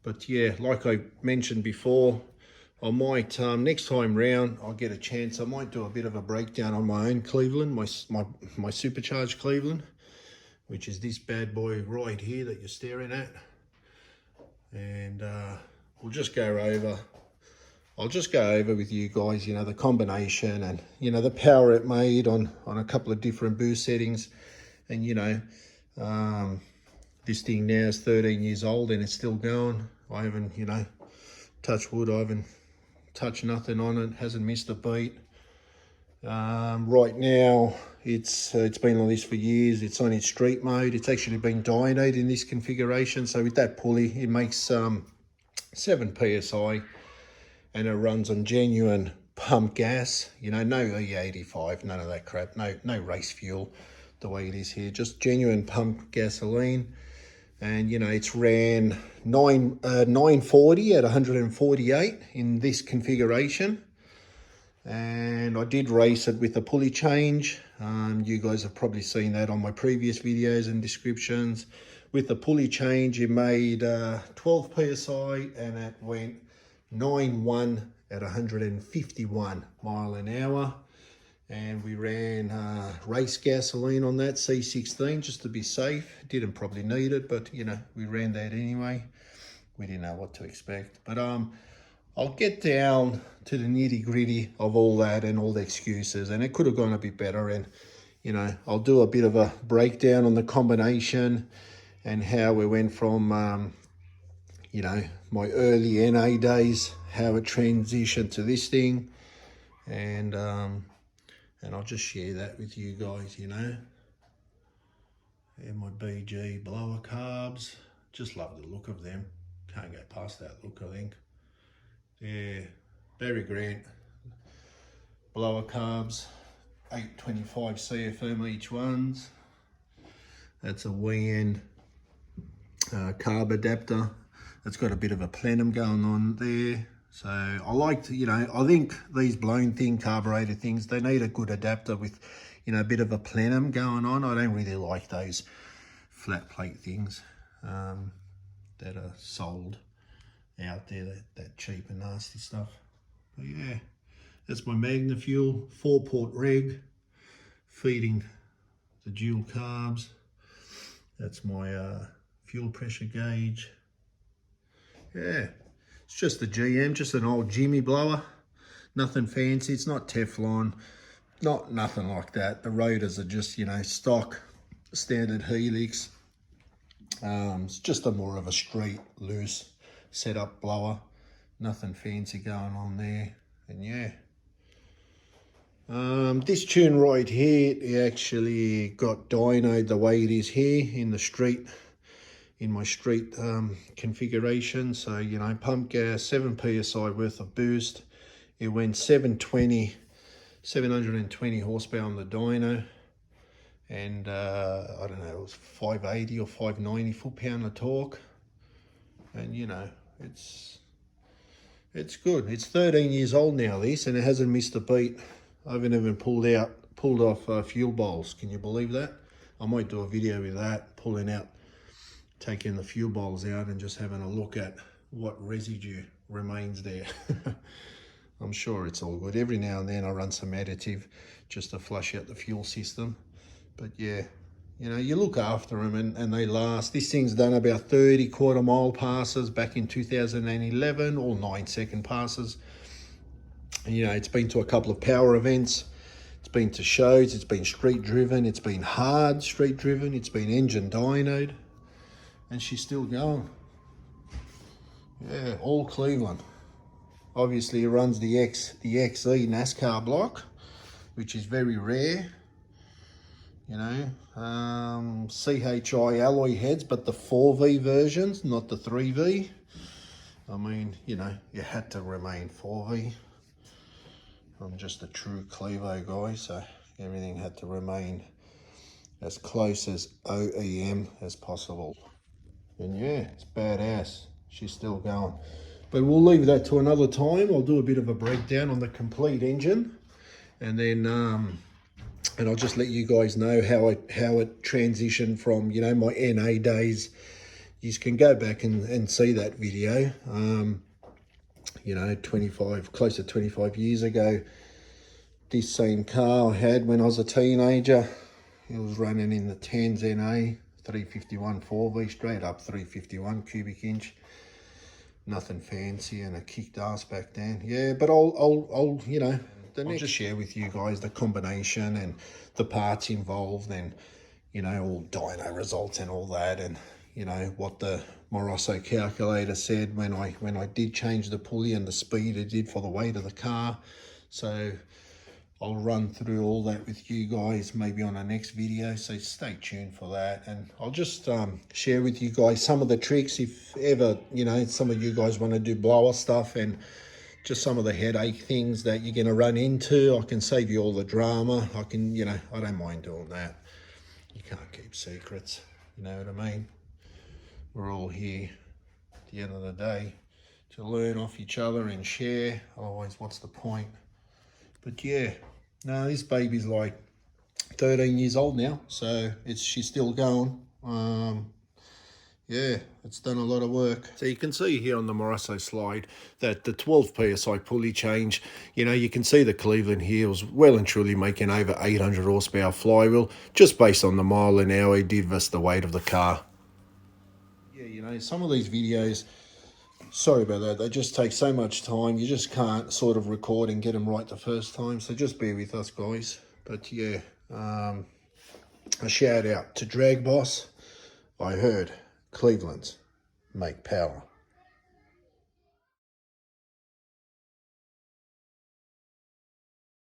But yeah, like I mentioned before, I might, next time round, I'll get a chance, I might do a bit of a breakdown on my own Cleveland, my supercharged Cleveland, which is this bad boy right here that you're staring at. And we'll just go over, I'll just go over with you guys, you know, the combination and, you know, the power it made on a couple of different boost settings. And, you know, this thing now is 13 years old and it's still going. I haven't, you know, touch wood, I haven't touched nothing on it, hasn't missed a beat. Right now, it's been on this for years. It's on its street mode. It's actually been dynoed in this configuration. So with that pulley, it makes 7 PSI and it runs on genuine pump gas. You know, no E85, none of that crap, no race fuel the way it is here, just genuine pump gasoline. And you know, it's ran 940 at 148 in this configuration. And I did race it with a pulley change. You guys have probably seen that on my previous videos and descriptions. With the pulley change, it made 12 PSI and it went 9.1 at 151 mile an hour. And we ran race gasoline on that, C16, just to be safe. Didn't probably need it, but you know, we ran that anyway. We didn't know what to expect. But I'll get down to the nitty gritty of all that and all the excuses, and it could have gone a bit better. And you know, I'll do a bit of a breakdown on the combination and how we went from you know, my early NA days, how it transitioned to this thing, and I'll just share that with you guys, you know. And my BG blower carbs, just love the look of them. Can't go past that look, I think. Yeah, Barry Grant blower carbs, 825 CFM each ones. That's a WN carb adapter. It's got a bit of a plenum going on there. So I like to, you know, I think these blown thin carburetor things, they need a good adapter with, you know, a bit of a plenum going on. I don't really like those flat plate things that are sold out there, that cheap and nasty stuff. But yeah, that's my Magna Fuel 4-port reg feeding the dual carbs. That's my fuel pressure gauge. Yeah, it's just a GM, just an old Jimmy blower. Nothing fancy, it's not Teflon, nothing like that. The rotors are just, you know, stock, standard Helix. It's just a more of a street, loose setup blower. Nothing fancy going on there. And yeah. This tune right here, it actually got dynoed the way it is here in the street, in my street configuration. So, you know, pump gas, 7 PSI worth of boost. It went 720 horsepower on the dyno. And I don't know, it was 580 or 590 foot-pound of torque. And, you know, it's good. It's 13 years old now, this, and it hasn't missed a beat. I haven't even pulled off fuel bowls. Can you believe that? I might do a video with that, taking the fuel bowls out and just having a look at what residue remains there. I'm sure it's all good. Every now and then I run some additive just to flush out the fuel system. But yeah, you know, you look after them and they last. This thing's done about 30 quarter-mile passes back in 2011, all 9-second passes. And, you know, it's been to a couple of power events. It's been to shows. It's been street driven. It's been hard street driven. It's been engine dynoed. And she's still going. Yeah, all Cleveland. Obviously, it runs the XE NASCAR block, which is very rare. You know, CHI alloy heads, but the 4V versions, not the 3V. I mean, you know, you had to remain 4V. I'm just a true Clevo guy, so everything had to remain as close as OEM as possible. And yeah, it's badass. She's still going. But we'll leave that to another time. I'll do a bit of a breakdown on the complete engine. And then and I'll just let you guys know how it transitioned from, you know, my NA days, you can go back and see that video. You know, close to 25 years ago, this same car I had when I was a teenager. It was running in the 10s NA, 351 4V, straight up 351 cubic inch. Nothing fancy, and it kicked ass back then. Yeah, but I'll you know, I'll just share with you guys the combination and the parts involved, and you know, all dyno results and all that, and you know what the Moroso calculator said when I did change the pulley and the speed it did for the weight of the car. So I'll run through all that with you guys maybe on the next video, so stay tuned for that. And I'll just share with you guys some of the tricks if ever, you know, some of you guys want to do blower stuff, and just some of the headache things that you're going to run into. I can save you all the drama. I can, you know, I don't mind doing that. You can't keep secrets, you know what I mean? We're all here at the end of the day to learn off each other and share. Otherwise, what's the point? But yeah, no, this baby's like 13 years old now, so she's still going. Yeah, it's done a lot of work. So you can see here on the Moroso slide that the 12 PSI pulley change, you know, you can see the Cleveland here was well and truly making over 800 horsepower flywheel, just based on the mile an hour it did versus the weight of the car. Yeah, you know, some of these videos, sorry about that, they just take so much time. You just can't sort of record and get them right the first time, so just bear with us, guys. But yeah, a shout out to DragBoss. I heard Cleveland's make power.